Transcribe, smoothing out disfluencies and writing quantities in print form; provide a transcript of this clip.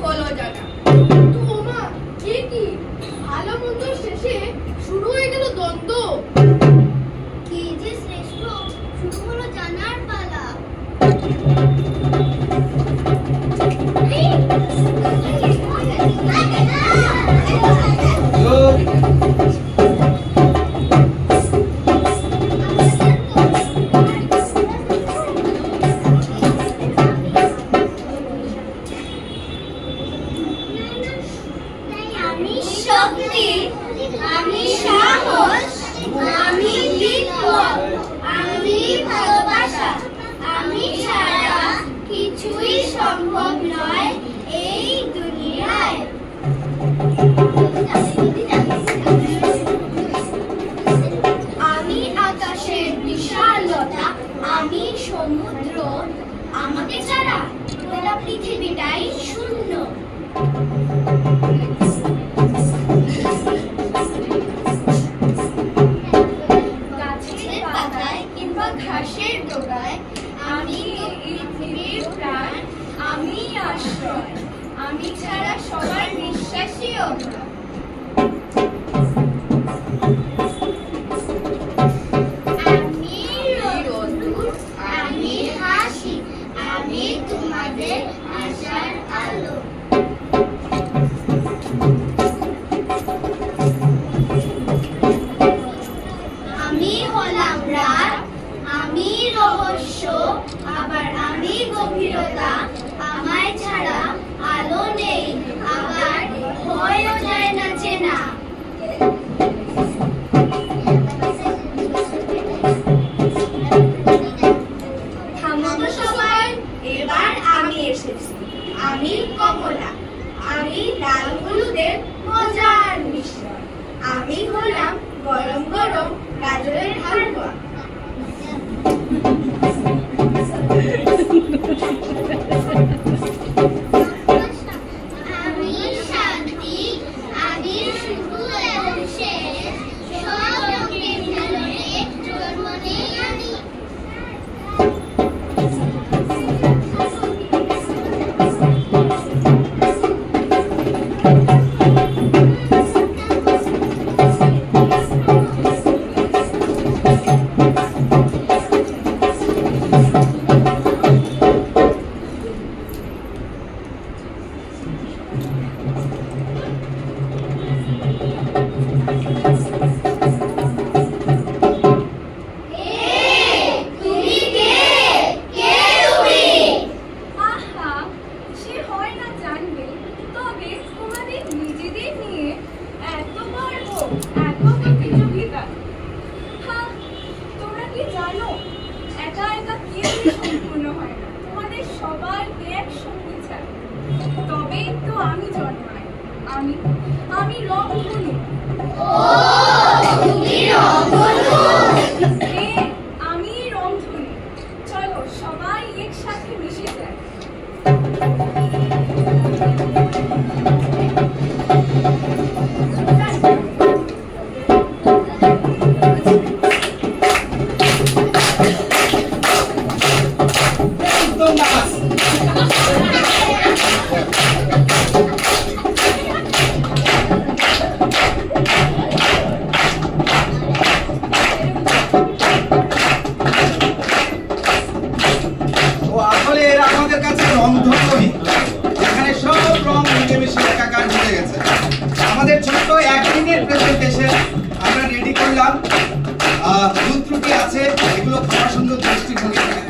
হলো জানা। তো ওমা, এ কি ভালো মন্দ শেষে শুরু হয়ে গেল দ্বন্দ্ব। কে যে শ্রেষ্ঠ শুরু হলো জানার পালা। আমি শক্তি, আমি সাহস, আমি বিপ্লব, আমি ভালোবাসা, আমি ছাড়া কিছুই সম্ভব নয় এই দুনিয়ায়। আমি আকাশের বিশালতা, আমি সমুদ্র, আমাকে ছাড়া গোটা পৃথিবীটাই শূন্য। গাছের পাতায় কিংবা ঘাসের ডগায় আমি পৃথিবীর প্রাণ, আমি আশ্রয়, আমি ছাড়া সবার নিঃশ্বাসই অমর। আমি রোদ্দুর, আমি হাসি, আমি তোমাদের আশার আলো। আমি হলাম রাত, আমি রহস্য, আবার আমি গভীরতা, আমায় ছাড়া আলো নেই, আবার ভয়ও যায় না চেনা। থামো তো সবাই, এবার আমি এসেছি। আমি কমলা, আমি লাল হলুদের মজার মিশ্রণ, আমি হলাম গরম গরম গাজরের হালুয়া। আমি শান্তি, আমি শুরু এবং শেষ, সব রঙের মিলনে জন্ম নেই আমি। আমি রংধনু। আমি রংধনু। চলো সবাই একসাথে মিশে যায়। আমাদের ছোট্ট একদিনের প্রেজেন্টেশন আমরা রেডি করলাম। ভুল ত্রুটি আছে, এগুলো ক্ষমা সুন্দর দৃষ্টিভঙ্গি থেকে